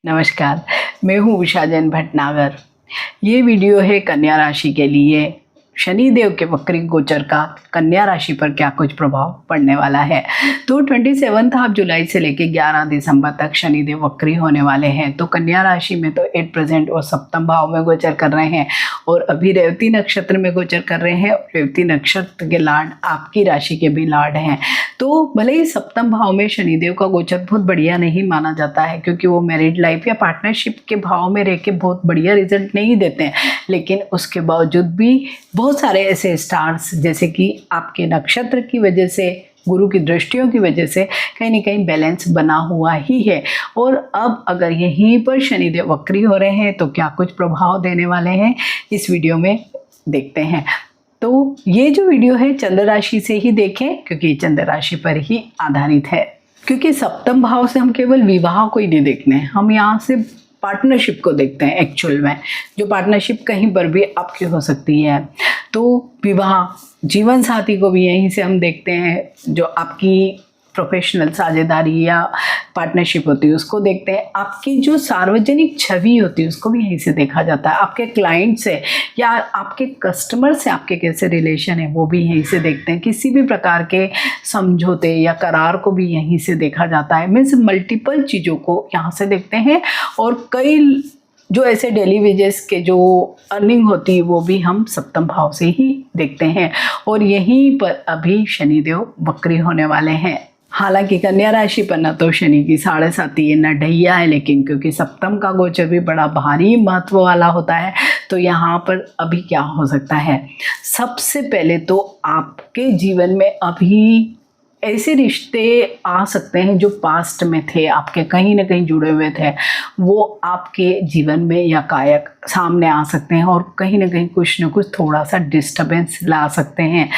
नमस्कार, मैं हूँ उषा जैन भटनागर। ये वीडियो है कन्या राशि के लिए। शनिदेव के वक्री गोचर का कन्या राशि पर क्या कुछ प्रभाव पड़ने वाला है। तो 27 जुलाई से लेकर 11 दिसंबर तक शनिदेव वक्री होने वाले हैं। तो कन्या राशि में तो एट प्रेजेंट वो सप्तम भाव में गोचर कर रहे हैं और अभी रेवती नक्षत्र में गोचर कर रहे हैं। रेवती नक्षत्र के लार्ड आपकी राशि के भी लार्ड हैं। तो भले ही सप्तम भाव में शनिदेव का गोचर बहुत बढ़िया नहीं माना जाता है, क्योंकि वो मैरिड लाइफ या पार्टनरशिप के भाव में रह के बहुत बढ़िया रिजल्ट नहीं देते हैं, लेकिन उसके बावजूद भी बहुत सारे ऐसे स्टार्स जैसे कि आपके नक्षत्र की वजह से, गुरु की दृष्टियों की वजह से कहीं ना कहीं बैलेंस बना हुआ ही है। और अब अगर यहीं पर शनिदेव वक्री हो रहे हैं तो क्या कुछ प्रभाव देने वाले हैं, इस वीडियो में देखते हैं। तो ये जो वीडियो है चंद्र राशि से ही देखें, क्योंकि चंद्र राशि पर ही आधारित है। क्योंकि सप्तम भाव से हम केवल विवाह को ही नहीं देखते हैं, हम यहाँ से पार्टनरशिप को देखते हैं। एक्चुअल में जो पार्टनरशिप कहीं पर भी आपकी हो सकती है, तो विवाह जीवन साथी को भी यहीं से हम देखते हैं। जो आपकी प्रोफेशनल साझेदारी या पार्टनरशिप होती है उसको देखते हैं। आपकी जो सार्वजनिक छवि होती है उसको भी यहीं से देखा जाता है। आपके क्लाइंट से या आपके कस्टमर से आपके कैसे रिलेशन है वो भी यहीं से देखते हैं। किसी भी प्रकार के समझौते या करार को भी यहीं से देखा जाता है। मीन्स मल्टीपल चीज़ों को यहाँ से देखते हैं। और कई जो ऐसे डेली वेजेस के जो अर्निंग होती है वो भी हम सप्तम भाव से ही देखते हैं। और यहीं पर अभी शनिदेव वक्री होने वाले हैं। हालांकि कन्या राशि पर न तो शनि की 7.5 है न ढैया है, लेकिन क्योंकि सप्तम का गोचर भी बड़ा भारी महत्व वाला होता है, तो यहाँ पर अभी क्या हो सकता है। सबसे पहले तो आपके जीवन में अभी ऐसे रिश्ते आ सकते हैं जो पास्ट में थे, आपके कहीं ना कहीं जुड़े हुए थे, वो आपके जीवन में या कायक सामने आ सकते हैं और कहीं ना कहीं कुछ ना कुछ थोड़ा सा डिस्टर्बेंस ला सकते हैं।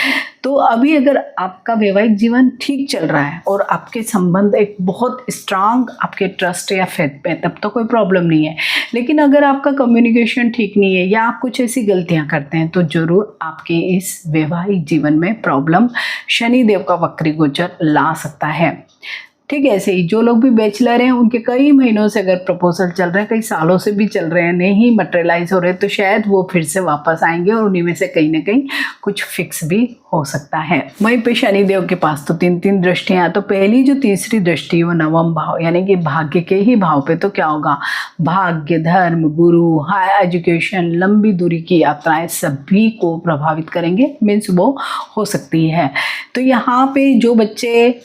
तो अभी अगर आपका वैवाहिक जीवन ठीक चल रहा है और आपके संबंध एक बहुत स्ट्रांग आपके ट्रस्ट या फेथ पे, तब तो कोई प्रॉब्लम नहीं है। लेकिन अगर आपका कम्युनिकेशन ठीक नहीं है या आप कुछ ऐसी गलतियां करते हैं तो ज़रूर आपके इस वैवाहिक जीवन में प्रॉब्लम शनिदेव का वक्री गोचर ला सकता है। ठीक है, ऐसे ही जो लोग भी बैचलर हैं उनके कई महीनों से अगर प्रपोजल चल रहे हैं, कई सालों से भी चल रहे हैं, नहीं मटेरियलाइज हो रहे, तो शायद वो फिर से वापस आएंगे और उन्हीं में से कहीं ना कहीं कुछ फिक्स भी हो सकता है। वहीं पे शनिदेव के पास तो 3 दृष्टियां। तो पहली जो तीसरी दृष्टि वो नवम भाव यानी कि भाग्य के ही भाव पे, तो क्या होगा, भाग्य, धर्म, गुरु, हाई एजुकेशन, लंबी दूरी की यात्राएं सभी को प्रभावित करेंगे। मीन्स वो हो सकती है। तो यहाँ पे जो बच्चे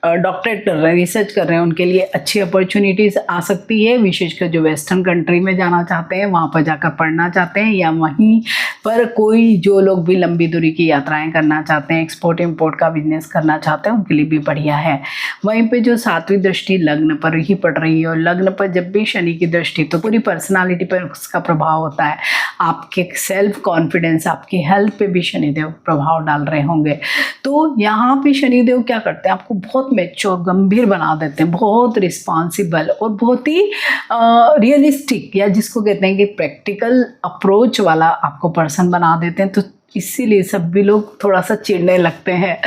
डॉक्टरेट कर रहे हैं, रिसर्च कर रहे हैं, उनके लिए अच्छी अपॉर्चुनिटीज़ आ सकती है। विशेषकर जो वेस्टर्न कंट्री में जाना चाहते हैं, वहाँ पर जाकर पढ़ना चाहते हैं, या वहीं पर कोई जो लोग भी लंबी दूरी की यात्राएं करना चाहते हैं, एक्सपोर्ट इंपोर्ट का बिजनेस करना चाहते हैं, उनके लिए भी बढ़िया है। वहीं पे जो 7वीं दृष्टि लग्न पर ही पड़ रही है, और लग्न पर जब भी शनि की दृष्टि, तो पूरी पर्सनालिटी पर उसका प्रभाव होता है। आपके सेल्फ कॉन्फिडेंस, आपकी हेल्थ पे भी शनिदेव प्रभाव डाल रहे होंगे। तो यहाँ पे शनिदेव क्या करते हैं, आपको बहुत मैच्योर, गंभीर बना देते हैं, बहुत रिस्पॉन्सिबल और बहुत ही रियलिस्टिक, या जिसको कहते हैं कि प्रैक्टिकल अप्रोच वाला आपको पर्सन बना देते हैं। तो इसीलिए सभी लोग थोड़ा सा चिढ़ने लगते हैं।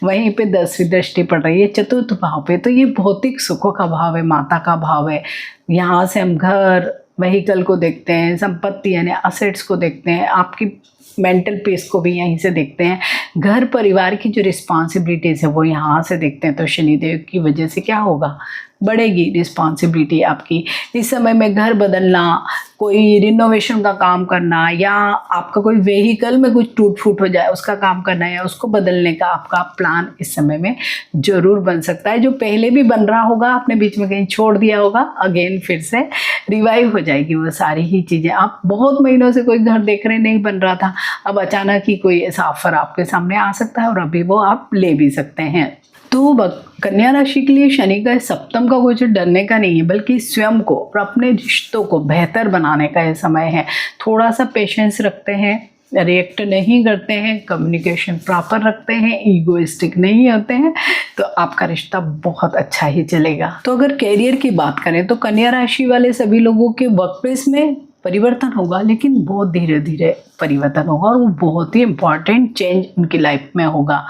वहीं पे 10वीं दृष्टि पड़ रही है चतुर्थ भाव पे, तो ये भौतिक सुखों का भाव है, माता का भाव है। यहाँ से हम घर, व्हीकल को देखते हैं, संपत्ति यानी असेट्स को देखते हैं, आपकी मेंटल पीस को भी यहीं से देखते हैं, घर परिवार की जो रिस्पॉन्सिबिलिटीज़ है वो यहाँ से देखते हैं। तो शनिदेव की वजह से क्या होगा, बढ़ेगी रिस्पॉन्सिबिलिटी आपकी। इस समय में घर बदलना, कोई रिनोवेशन का काम करना, या आपका कोई व्हीकल में कुछ टूट फूट हो जाए उसका काम करना, या उसको बदलने का आपका प्लान इस समय में ज़रूर बन सकता है। जो पहले भी बन रहा होगा, आपने बीच में कहीं छोड़ दिया होगा, अगेन फिर से रिवाइव हो जाएगी वो सारी ही चीज़ें। आप बहुत महीनों से कोई घर देख रहे, नहीं बन रहा था, अब अचानक ही कोई ऐसा ऑफर आपके सामने आ सकता है और अभी वो आप ले भी सकते हैं। तो कन्या राशि के लिए शनि का सप्तम का गोचर डरने का नहीं है, बल्कि स्वयं को और अपने रिश्तों को बेहतर बनाने का ये समय है। थोड़ा सा पेशेंस रखते हैं, रिएक्ट नहीं करते हैं, कम्युनिकेशन प्रॉपर रखते हैं, ईगोइस्टिक नहीं होते हैं, तो आपका रिश्ता बहुत अच्छा ही चलेगा। तो अगर कैरियर की बात करें तो कन्या राशि वाले सभी लोगों के वर्क प्लेस में परिवर्तन होगा, लेकिन बहुत धीरे धीरे परिवर्तन होगा और वो बहुत ही इम्पॉर्टेंट चेंज उनकी लाइफ में होगा।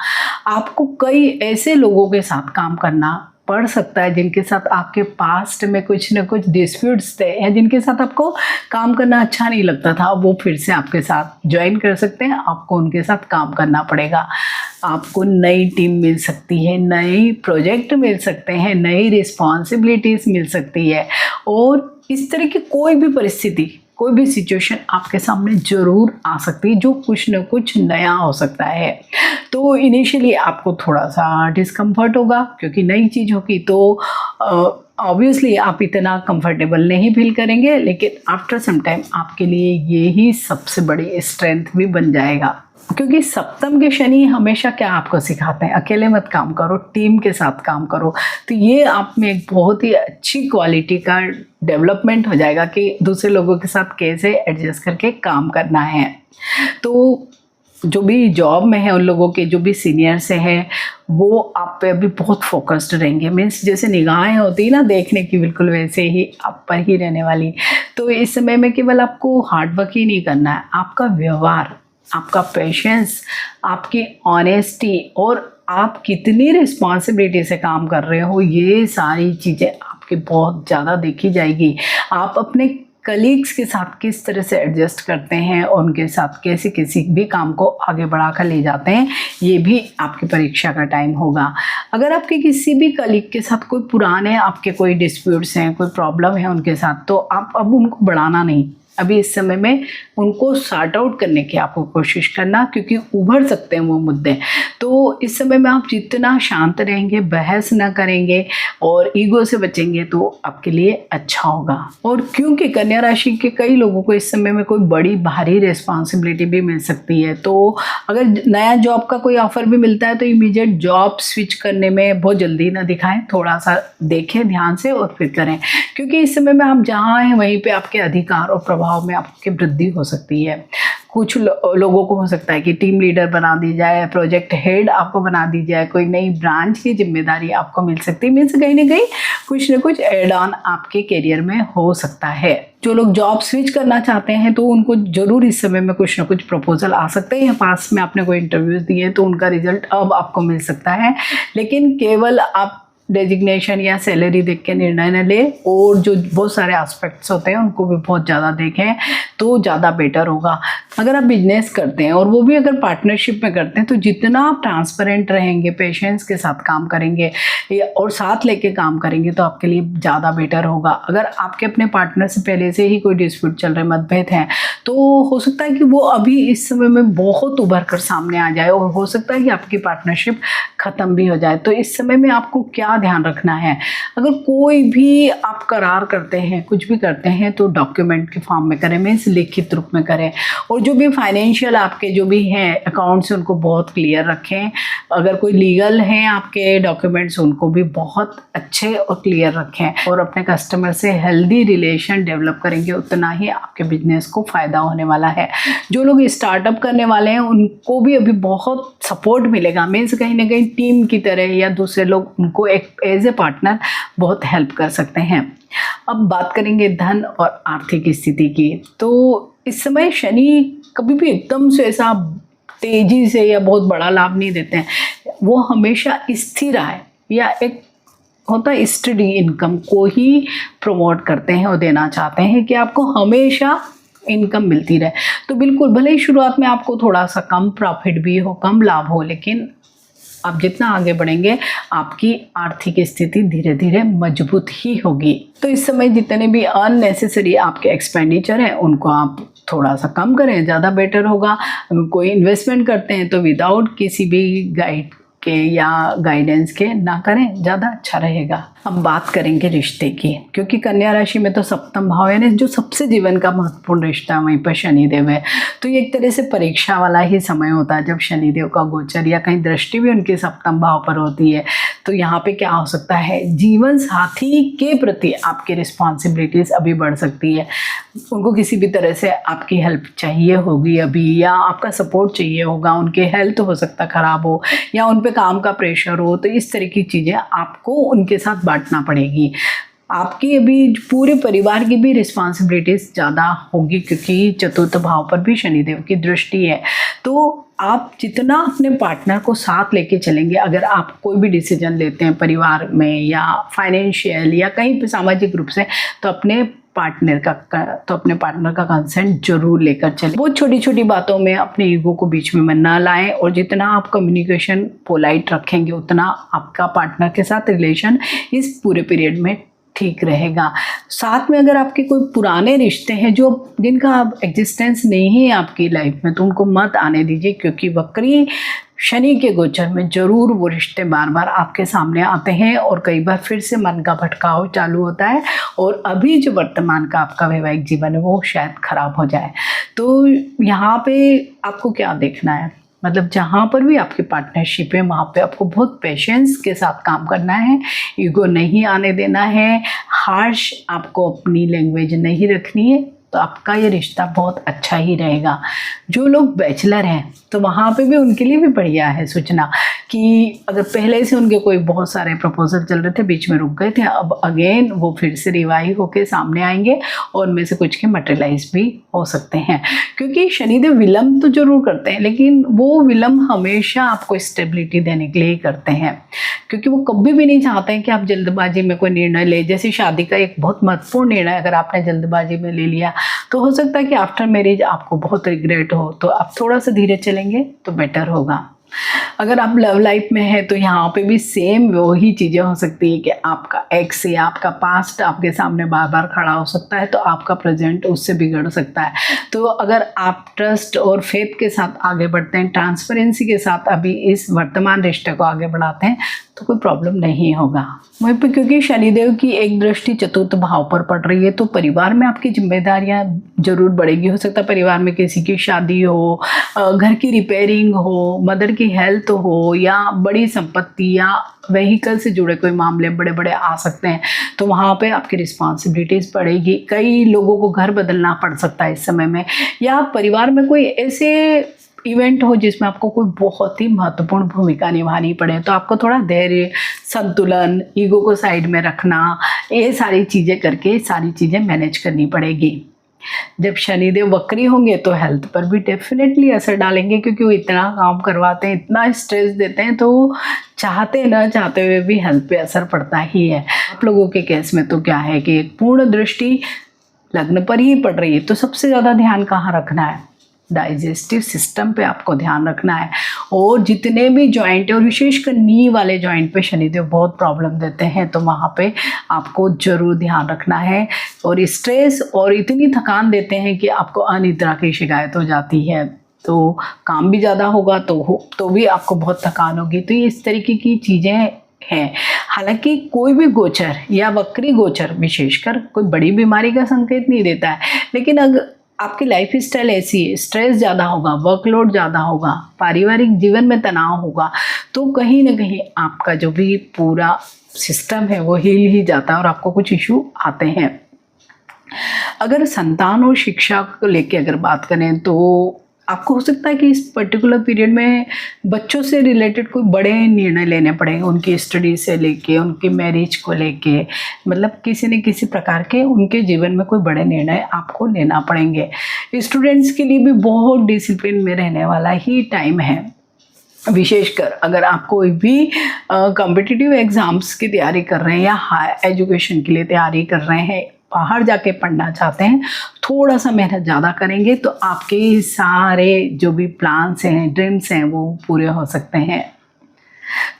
आपको कई ऐसे लोगों के साथ काम करना पड़ सकता है, जिनके साथ आपके पास्ट में कुछ न कुछ डिस्प्यूट्स थे या जिनके साथ आपको काम करना अच्छा नहीं लगता था, वो फिर से आपके साथ ज्वाइन कर सकते हैं। आपको उनके साथ काम करना पड़ेगा। आपको नई टीम मिल सकती है, नई प्रोजेक्ट मिल सकते हैं, नई रिस्पॉन्सिबिलिटीज़ मिल सकती है, और इस तरह की कोई भी परिस्थिति, कोई भी सिचुएशन आपके सामने ज़रूर आ सकती है जो कुछ न कुछ नया हो सकता है। तो इनिशियली आपको थोड़ा सा डिस्कम्फर्ट होगा क्योंकि नई चीज़ होगी, तो ऑब्वियसली आप इतना कंफर्टेबल नहीं फील करेंगे, लेकिन आफ्टर सम टाइम आपके लिए ये ही सबसे बड़ी स्ट्रेंथ भी बन जाएगा। क्योंकि सप्तम के शनि हमेशा क्या आपको सिखाते हैं, अकेले मत काम करो, टीम के साथ काम करो। तो ये आप में एक बहुत ही अच्छी क्वालिटी का डेवलपमेंट हो जाएगा कि दूसरे लोगों के साथ कैसे एडजस्ट करके काम करना है। तो जो भी जॉब में है उन लोगों के जो भी सीनियर से है वो आप पे अभी बहुत फोकस्ड रहेंगे। मीन्स जैसे निगाहें होती है ना देखने की, बिल्कुल वैसे ही आप पर ही रहने वाली। तो इस समय में केवल आपको हार्डवर्क ही नहीं करना है, आपका व्यवहार, आपका पेशेंस, आपकी ऑनेस्टी और आप कितनी रिस्पॉन्सिबिलिटी से काम कर रहे हो, ये सारी चीज़ें आपकी बहुत ज़्यादा देखी जाएगी। आप अपने कलीग्स के साथ किस तरह से एडजस्ट करते हैं और उनके साथ कैसे किसी भी काम को आगे बढ़ा कर ले जाते हैं, ये भी आपकी परीक्षा का टाइम होगा। अगर आपके किसी भी कलीग के साथ कोई पुराने आपके कोई डिस्प्यूट्स हैं, कोई प्रॉब्लम है उनके साथ, तो आप अब उनको बढ़ाना नहीं, अभी इस समय में उनको सॉर्ट आउट करने की आपको कोशिश करना, क्योंकि उभर सकते हैं वो मुद्दे। तो इस समय में आप जितना शांत रहेंगे, बहस ना करेंगे और ईगो से बचेंगे तो आपके लिए अच्छा होगा। और क्योंकि कन्या राशि के कई लोगों को इस समय में कोई बड़ी भारी रिस्पॉन्सिबिलिटी भी मिल सकती है, तो अगर नया जॉब का कोई ऑफर भी मिलता है तो इमीडिएट जॉब स्विच करने में बहुत जल्दी ना दिखाएं, थोड़ा सा देखें ध्यान से और फिर करें। क्योंकि इस समय में आप जहाँ हैं वहीं पर आपके अधिकार और प्रभाव में आपकी वृद्धि हो सकती है। कुछ लोगों को हो सकता है कि टीम लीडर बना दी जाए, प्रोजेक्ट हेड आपको बना दी जाए, कोई नई ब्रांच की जिम्मेदारी आपको मिल सकती है। मीन्स कहीं ना कहीं कुछ ना कुछ एड ऑन आपके करियर में हो सकता है। जो लोग जॉब स्विच करना चाहते हैं तो उनको जरूर इस समय में कुछ ना कुछ प्रपोजल आ सकते हैं, या पास में आपने कोई इंटरव्यूज दिए तो उनका रिजल्ट अब आपको मिल सकता है। लेकिन केवल आप डेजिग्नेशन या सैलरी देख के निर्णय न ले, और जो बहुत सारे एस्पेक्ट्स होते हैं उनको भी बहुत ज़्यादा देखें तो ज़्यादा बेटर होगा। अगर आप बिजनेस करते हैं और वो भी अगर पार्टनरशिप में करते हैं तो जितना आप ट्रांसपेरेंट रहेंगे, पेशेंस के साथ काम करेंगे और साथ लेके काम करेंगे तो आपके लिए ज़्यादा बेटर होगा। अगर आपके अपने पार्टनर से पहले से ही कोई डिस्प्यूट चल रहे, मतभेद हैं, तो हो सकता है कि वो अभी इस समय में बहुत उभर कर सामने आ जाए और हो सकता है कि आपकी पार्टनरशिप ख़त्म भी हो जाए। तो इस समय में आपको क्या ध्यान रखना है, अगर कोई भी आप करार करते हैं, कुछ भी करते हैं तो डॉक्यूमेंट के फॉर्म में करें, मीन्स लिखित रूप में करें। और जो भी फाइनेंशियल आपके जो भी हैं अकाउंट्स उनको बहुत क्लियर रखें। अगर कोई लीगल हैं आपके डॉक्यूमेंट्स उनको भी बहुत अच्छे और क्लियर रखें। और अपने कस्टमर से हेल्दी रिलेशन डेवलप करेंगे उतना ही आपके बिजनेस को फ़ायदा होने वाला है। जो लोग स्टार्टअप करने वाले हैं उनको भी अभी बहुत सपोर्ट मिलेगा। मीन्स कहीं ना कहीं टीम की तरह या दूसरे लोग उनको एक एज ए पार्टनर बहुत हेल्प कर सकते हैं। अब बात करेंगे धन और आर्थिक स्थिति की। तो इस समय शनि कभी भी एकदम से ऐसा तेजी से या बहुत बड़ा लाभ नहीं देते हैं, वो हमेशा स्थिर आए या एक होता है स्टडी इनकम को ही प्रमोट करते हैं और देना चाहते हैं कि आपको हमेशा इनकम मिलती रहे। तो बिल्कुल भले ही शुरुआत में आपको थोड़ा सा कम प्रॉफिट भी हो, कम लाभ हो, लेकिन आप जितना आगे बढ़ेंगे आपकी आर्थिक स्थिति धीरे धीरे मजबूत ही होगी। तो इस समय जितने भी अननेसेसरी आपके एक्सपेंडिचर हैं उनको आप थोड़ा सा कम करें, ज़्यादा बेटर होगा। कोई इन्वेस्टमेंट करते हैं तो विदाउट किसी भी गाइड के या गाइडेंस के ना करें, ज़्यादा अच्छा रहेगा। अब बात करेंगे रिश्ते की, क्योंकि कन्या राशि में तो सप्तम भाव यानी जो सबसे जीवन का महत्वपूर्ण रिश्ता वहीं पर शनिदेव है। तो ये एक तरह से परीक्षा वाला ही समय होता है जब शनिदेव का गोचर या कहीं दृष्टि भी उनके सप्तम भाव पर होती है। तो यहाँ पे क्या हो सकता है, जीवन साथी के प्रति आपकी रिस्पॉन्सिबिलिटीज़ अभी बढ़ सकती है। उनको किसी भी तरह से आपकी हेल्प चाहिए होगी अभी, या आपका सपोर्ट चाहिए होगा। उनके हेल्थ हो सकता ख़राब हो या उन पे काम का प्रेशर हो, तो इस तरह की चीज़ें आपको उनके साथ बांटना पड़ेगी। आपकी अभी पूरे परिवार की भी रिस्पॉन्सिबिलिटीज ज़्यादा होगी, क्योंकि चतुर्थ भाव पर भी शनिदेव की दृष्टि है। तो आप जितना अपने पार्टनर को साथ लेके चलेंगे, अगर आप कोई भी डिसीजन लेते हैं परिवार में या फाइनेंशियल या कहीं पे सामाजिक रूप से, तो अपने पार्टनर का कंसेंट जरूर लेकर चलें। बहुत छोटी छोटी बातों में अपने ईगो को बीच में ना लाएं, और जितना आप कम्युनिकेशन पोलाइट रखेंगे उतना आपका पार्टनर के साथ रिलेशन इस पूरे पीरियड में ठीक रहेगा। साथ में अगर आपके कोई पुराने रिश्ते हैं जो जिनका अब एग्जिस्टेंस नहीं है आपकी लाइफ में, तो उनको मत आने दीजिए, क्योंकि वक्री शनि के गोचर में जरूर वो रिश्ते बार बार आपके सामने आते हैं और कई बार फिर से मन का भटकाव चालू होता है, और अभी जो वर्तमान का आपका वैवाहिक जीवन है वो शायद खराब हो जाए। तो यहाँ पे आपको क्या देखना है, मतलब जहाँ पर भी आपकी पार्टनरशिप है वहाँ पे आपको बहुत पेशेंस के साथ काम करना है, ईगो नहीं आने देना है, हार्श आपको अपनी लैंग्वेज नहीं रखनी है, तो आपका ये रिश्ता बहुत अच्छा ही रहेगा। जो लोग बैचलर हैं तो वहाँ पे भी उनके लिए भी बढ़िया है सूचना कि अगर पहले से उनके कोई बहुत सारे प्रपोजल चल रहे थे, बीच में रुक गए थे, अब अगेन वो फिर से रिवाइव होके सामने आएंगे और उनमें से कुछ के मटेरियलाइज भी हो सकते हैं। क्योंकि शनिदेव विलंब तो जरूर करते हैं, लेकिन वो विलंब हमेशा आपको स्टेबिलिटी देने के लिए ही करते हैं, क्योंकि वो कभी भी नहीं चाहते हैं कि आप जल्दबाजी में कोई निर्णय ले। जैसे शादी का एक बहुत महत्वपूर्ण निर्णय अगर आपने जल्दबाजी में ले लिया, तो हो सकता है कि आफ्टर मैरिज आपको बहुत रिग्रेट हो, तो आप थोड़ा सा धीरे चलेंगे तो बेटर होगा। अगर आप लव लाइफ में है तो यहाँ पे भी सेम वही चीज़ें हो सकती है कि आपका एक्स या आपका पास्ट आपके सामने बार बार खड़ा हो सकता है, तो आपका प्रेजेंट उससे बिगड़ सकता है। तो अगर आप ट्रस्ट और फेथ के साथ आगे बढ़ते हैं, ट्रांसपेरेंसी के साथ अभी इस वर्तमान रिश्ते को आगे बढ़ाते हैं, तो कोई प्रॉब्लम नहीं होगा। वहीं पर क्योंकि शनिदेव की एक दृष्टि चतुर्थ भाव पर पड़ रही है, तो परिवार में आपकी जिम्मेदारियां जरूर बढ़ेगी। हो सकता है परिवार में किसी की शादी हो, घर की रिपेयरिंग हो, मदर की हेल्थ हो, या बड़ी संपत्ति या व्हीकल से जुड़े कोई मामले बड़े बड़े आ सकते हैं, तो वहाँ पे आपकी रिस्पॉन्सिबिलिटीज़ बढ़ेगी। कई लोगों को घर बदलना पड़ सकता है इस समय में, या परिवार में कोई ऐसे इवेंट हो जिसमें आपको कोई बहुत ही महत्वपूर्ण भूमिका निभानी पड़े, तो आपको थोड़ा धैर्य, संतुलन, ईगो को साइड में रखना, ये सारी चीज़ें करके सारी चीज़ें मैनेज करनी पड़ेगी। जब शनिदेव वक्री होंगे तो हेल्थ पर भी डेफिनेटली असर डालेंगे, क्योंकि वो इतना काम करवाते हैं, इतना स्ट्रेस देते हैं, तो चाहते न चाहते हुए भी हेल्थ पे असर पड़ता ही है। आप लोगों के केस में तो क्या है कि एक पूर्ण दृष्टि लग्न पर ही पड़ रही है, तो सबसे ज़्यादा ध्यान कहाँ रखना है, डाइजेस्टिव सिस्टम पे आपको ध्यान रखना है। और जितने भी जॉइंट है, और विशेषकर नी वाले जॉइंट पे शनिदेव बहुत प्रॉब्लम देते हैं, तो वहाँ पे आपको जरूर ध्यान रखना है। और स्ट्रेस और इतनी थकान देते हैं कि आपको अनिद्रा की शिकायत हो जाती है, तो काम भी ज़्यादा होगा तो भी आपको बहुत थकान होगी। तो ये इस तरीके की चीज़ें हैं। हालांकि कोई भी गोचर या वक्री गोचर विशेषकर कोई बड़ी बीमारी का संकेत नहीं देता है, लेकिन अगर आपकी लाइफ स्टाइल ऐसी है, स्ट्रेस ज़्यादा होगा, वर्कलोड ज़्यादा होगा, पारिवारिक जीवन में तनाव होगा, तो कहीं ना कहीं आपका जो भी पूरा सिस्टम है वो हिल ही जाता है और आपको कुछ इशू आते हैं। अगर संतान और शिक्षा को लेके अगर बात करें, तो आपको हो सकता है कि इस पर्टिकुलर पीरियड में बच्चों से रिलेटेड कोई बड़े निर्णय लेने पड़ेंगे, उनकी स्टडी से लेके उनकी मैरिज को लेके, मतलब किसी न किसी प्रकार के उनके जीवन में कोई बड़े निर्णय आपको लेना पड़ेंगे। स्टूडेंट्स के लिए भी बहुत डिसिप्लिन में रहने वाला ही टाइम है। विशेषकर अगर आप कोई भी कॉम्पिटिटिव एग्ज़ाम्स की तैयारी कर रहे हैं या हाई एजुकेशन के लिए तैयारी कर रहे हैं, बाहर जाके पढ़ना चाहते हैं, थोड़ा सा मेहनत ज़्यादा करेंगे तो आपके सारे जो भी प्लान्स हैं, ड्रीम्स हैं, वो पूरे हो सकते हैं।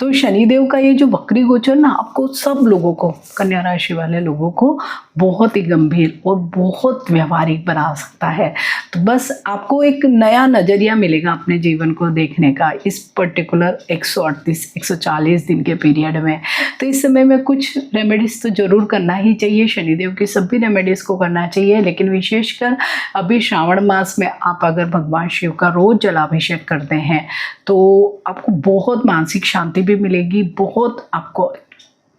तो शनिदेव का ये जो वक्री गोचर ना, आपको सब लोगों को, कन्या राशि वाले लोगों को बहुत ही गंभीर और बहुत व्यवहारिक बना सकता है। तो बस आपको एक नया नज़रिया मिलेगा अपने जीवन को देखने का इस पर्टिकुलर 138-140 दिन के पीरियड में। तो इस समय में कुछ रेमेडीज़ तो ज़रूर करना ही चाहिए, शनिदेव की सभी रेमेडीज़ को करना चाहिए, लेकिन विशेषकर अभी श्रावण मास में आप अगर भगवान शिव का रोज़ जलाभिषेक करते हैं तो आपको बहुत मानसिक शांति भी मिलेगी, बहुत आपको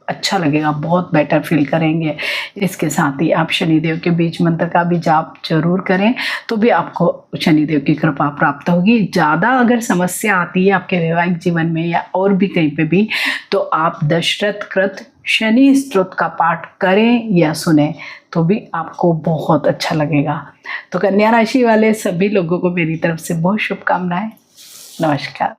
अच्छा लगेगा, बहुत बेटर फील करेंगे। इसके साथ ही आप शनिदेव के बीज मंत्र का भी जाप जरूर करें, तो भी आपको शनिदेव की कृपा प्राप्त होगी। ज़्यादा अगर समस्या आती है आपके वैवाहिक जीवन में या और भी कहीं पे भी, तो आप दशरथ कृत शनि स्तोत्र का पाठ करें या सुने तो भी आपको बहुत अच्छा लगेगा। तो कन्या राशि वाले सभी लोगों को मेरी तरफ से बहुत शुभकामनाएं। नमस्कार।